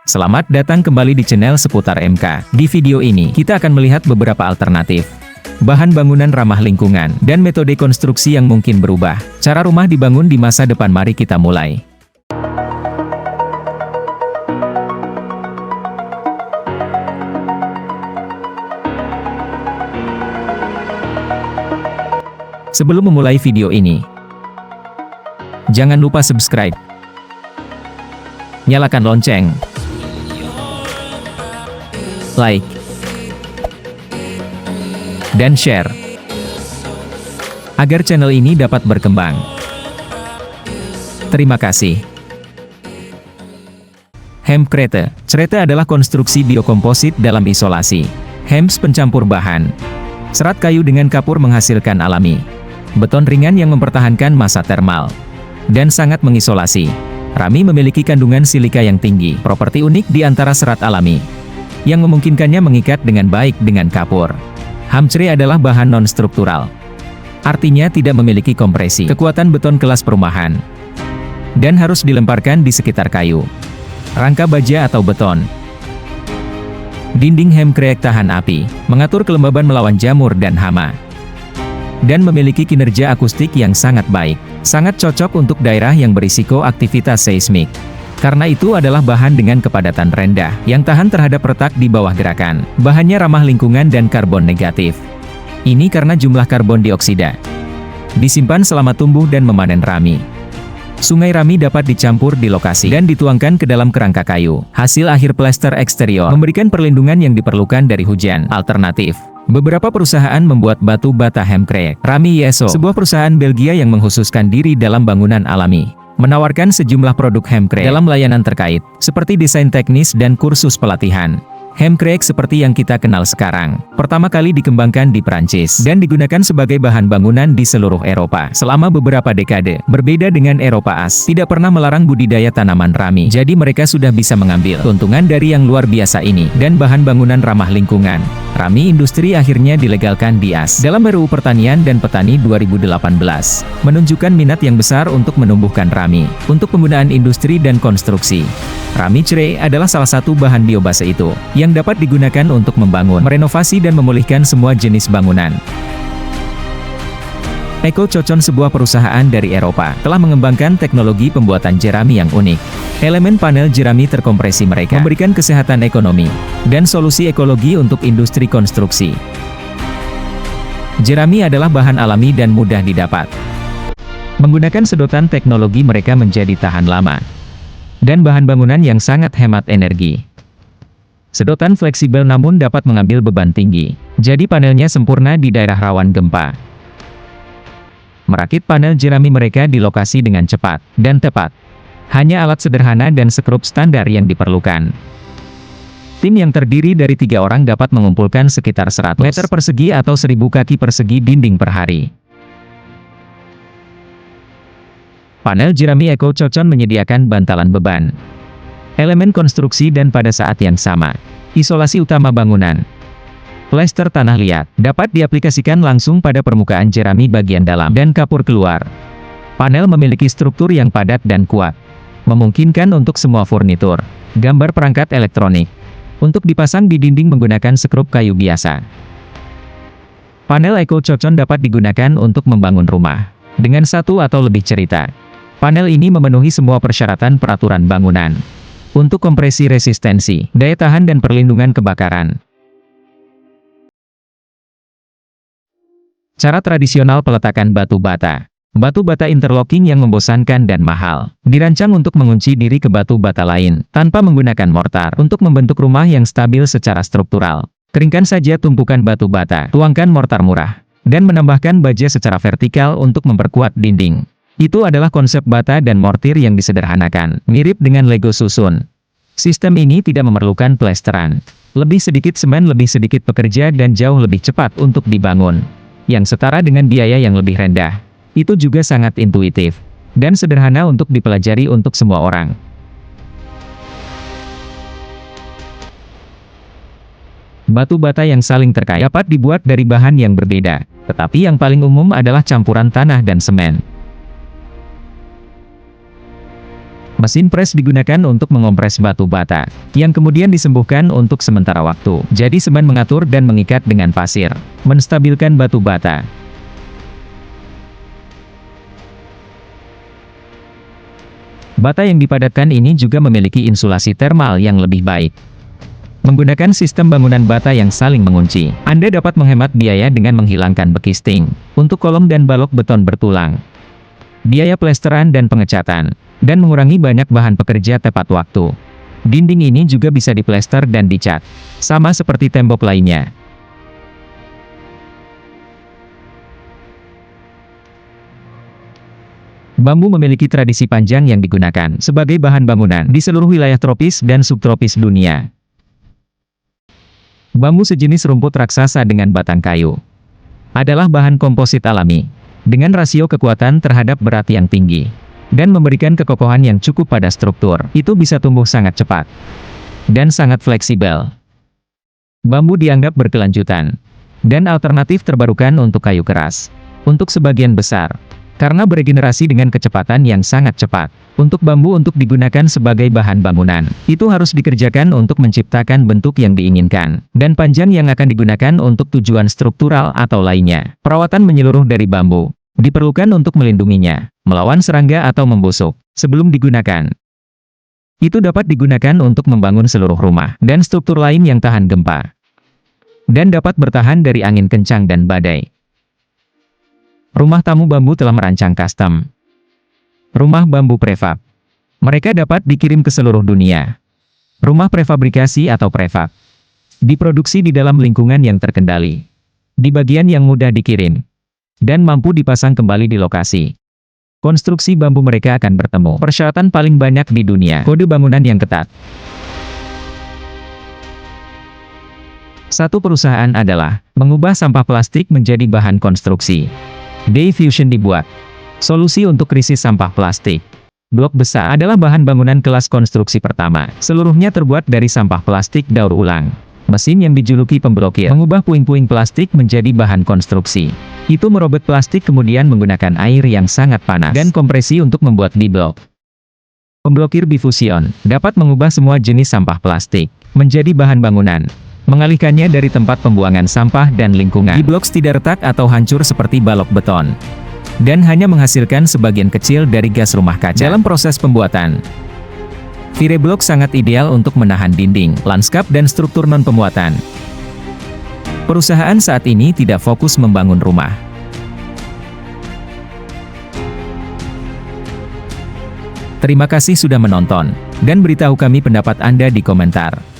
Selamat datang kembali di channel seputar MK. Di video ini, kita akan melihat beberapa alternatif bahan bangunan ramah lingkungan dan metode konstruksi yang mungkin berubah. Cara rumah dibangun di masa depan. Mari kita mulai. Sebelum memulai video ini, jangan lupa subscribe, nyalakan lonceng, like, dan share, agar channel ini dapat berkembang. Terima kasih. Hempkrete. Krete adalah konstruksi biokomposit dalam isolasi. Hems pencampur bahan. Serat kayu dengan kapur menghasilkan alami beton ringan yang mempertahankan massa termal dan sangat mengisolasi. Rami memiliki kandungan silika yang tinggi, properti unik di antara serat alami yang memungkinkannya mengikat dengan baik dengan kapur. Hamcre adalah bahan non-struktural, artinya tidak memiliki kompresi, kekuatan beton kelas perumahan, dan harus dilemparkan di sekitar kayu, rangka baja atau beton. Dinding hempcrete tahan api, mengatur kelembaban melawan jamur dan hama, dan memiliki kinerja akustik yang sangat baik. Sangat cocok untuk daerah yang berisiko aktivitas seismik. Karena itu adalah bahan dengan kepadatan rendah, yang tahan terhadap retak di bawah gerakan. Bahannya ramah lingkungan dan karbon negatif. Ini karena jumlah karbon dioksida disimpan selama tumbuh dan memanen rami. Sungai rami dapat dicampur di lokasi dan dituangkan ke dalam kerangka kayu. Hasil akhir plester eksterior memberikan perlindungan yang diperlukan dari hujan. Alternatif. Beberapa perusahaan membuat batu bata hempcrete. Rami Yeso, sebuah perusahaan Belgia yang mengkhususkan diri dalam bangunan alami, menawarkan sejumlah produk hempcrete dalam layanan terkait, seperti desain teknis dan kursus pelatihan. Hempcrete seperti yang kita kenal sekarang, pertama kali dikembangkan di Prancis dan digunakan sebagai bahan bangunan di seluruh Eropa selama beberapa dekade. Berbeda dengan Eropa AS, tidak pernah melarang budidaya tanaman rami, jadi mereka sudah bisa mengambil keuntungan dari yang luar biasa ini, dan bahan bangunan ramah lingkungan. Rami industri akhirnya dilegalkan di AS dalam RUU Pertanian dan Petani 2018, menunjukkan minat yang besar untuk menumbuhkan rami untuk penggunaan industri dan konstruksi. Rami cre adalah salah satu bahan biobase itu, yang dapat digunakan untuk membangun, merenovasi dan memulihkan semua jenis bangunan. EcoCocon, sebuah perusahaan dari Eropa, telah mengembangkan teknologi pembuatan jerami yang unik. Elemen panel jerami terkompresi mereka memberikan kesehatan ekonomi dan solusi ekologi untuk industri konstruksi. Jerami adalah bahan alami dan mudah didapat. Menggunakan sedotan teknologi, mereka menjadi tahan lama dan bahan bangunan yang sangat hemat energi. Sedotan fleksibel namun dapat mengambil beban tinggi, jadi panelnya sempurna di daerah rawan gempa. Merakit panel jerami mereka di lokasi dengan cepat dan tepat. Hanya alat sederhana dan skrup standar yang diperlukan. Tim yang terdiri dari 3 orang dapat mengumpulkan sekitar 100 meter persegi atau 1000 kaki persegi dinding per hari. Panel jerami EcoCocon menyediakan bantalan beban, elemen konstruksi dan pada saat yang sama, isolasi utama bangunan. Plester tanah liat dapat diaplikasikan langsung pada permukaan jerami bagian dalam dan kapur keluar. Panel memiliki struktur yang padat dan kuat, memungkinkan untuk semua furnitur, gambar perangkat elektronik, untuk dipasang di dinding menggunakan skrup kayu biasa. Panel EcoCocon dapat digunakan untuk membangun rumah dengan 1 atau lebih cerita. Panel ini memenuhi semua persyaratan peraturan bangunan untuk kompresi resistensi, daya tahan dan perlindungan kebakaran. Cara tradisional peletakan batu bata. Batu bata interlocking yang membosankan dan mahal, dirancang untuk mengunci diri ke batu bata lain, tanpa menggunakan mortar, untuk membentuk rumah yang stabil secara struktural. Keringkan saja tumpukan batu bata, tuangkan mortar murah, dan menambahkan baja secara vertikal untuk memperkuat dinding. Itu adalah konsep bata dan mortir yang disederhanakan, mirip dengan Lego susun. Sistem ini tidak memerlukan plesteran. Lebih sedikit semen, lebih sedikit pekerja dan jauh lebih cepat untuk dibangun, yang setara dengan biaya yang lebih rendah. Itu juga sangat intuitif dan sederhana untuk dipelajari untuk semua orang. Batu bata yang saling terkait dapat dibuat dari bahan yang berbeda, tetapi yang paling umum adalah campuran tanah dan semen. Mesin pres digunakan untuk mengompres batu bata, yang kemudian disembuhkan untuk sementara waktu. Jadi semen mengatur dan mengikat dengan pasir, menstabilkan batu bata. Bata yang dipadatkan ini juga memiliki insulasi termal yang lebih baik. Menggunakan sistem bangunan bata yang saling mengunci, Anda dapat menghemat biaya dengan menghilangkan bekisting untuk kolom dan balok beton bertulang, biaya plesteran dan pengecatan, dan mengurangi banyak bahan pekerja tepat waktu. Dinding ini juga bisa diplester dan dicat, sama seperti tembok lainnya. Bambu memiliki tradisi panjang yang digunakan sebagai bahan bangunan di seluruh wilayah tropis dan subtropis dunia. Bambu sejenis rumput raksasa dengan batang kayu adalah bahan komposit alami, dengan rasio kekuatan terhadap berat yang tinggi, dan memberikan kekokohan yang cukup pada struktur. Itu bisa tumbuh sangat cepat dan sangat fleksibel. Bambu dianggap berkelanjutan dan alternatif terbarukan untuk kayu keras, untuk sebagian besar, karena beregenerasi dengan kecepatan yang sangat cepat. Untuk bambu untuk digunakan sebagai bahan bangunan, itu harus dikerjakan untuk menciptakan bentuk yang diinginkan, dan panjang yang akan digunakan untuk tujuan struktural atau lainnya. Perawatan menyeluruh dari bambu diperlukan untuk melindunginya melawan serangga atau membusuk sebelum digunakan. Itu dapat digunakan untuk membangun seluruh rumah dan struktur lain yang tahan gempa, dan dapat bertahan dari angin kencang dan badai. Rumah tamu bambu telah merancang custom rumah bambu prefab. Mereka dapat dikirim ke seluruh dunia. Rumah prefabrikasi atau prefab diproduksi di dalam lingkungan yang terkendali, di bagian yang mudah dikirim, dan mampu dipasang kembali di lokasi. Konstruksi bambu mereka akan bertemu persyaratan paling banyak di dunia, kode bangunan yang ketat. Satu perusahaan adalah mengubah sampah plastik menjadi bahan konstruksi. Day-Fusion dibuat solusi untuk krisis sampah plastik. Blok besar adalah bahan bangunan kelas konstruksi pertama. Seluruhnya terbuat dari sampah plastik daur ulang. Mesin yang dijuluki pemblokir mengubah puing-puing plastik menjadi bahan konstruksi. Itu merobek plastik kemudian menggunakan air yang sangat panas dan kompresi untuk membuat di-blok. Pemblokir bifusion dapat mengubah semua jenis sampah plastik menjadi bahan bangunan, mengalihkannya dari tempat pembuangan sampah dan lingkungan. Di-blok tidak retak atau hancur seperti balok beton, dan hanya menghasilkan sebagian kecil dari gas rumah kaca. Dalam proses pembuatan, Fireblok sangat ideal untuk menahan dinding, lanskap dan struktur non-pemuatan. Perusahaan saat ini tidak fokus membangun rumah. Terima kasih sudah menonton, dan beritahu kami pendapat Anda di komentar.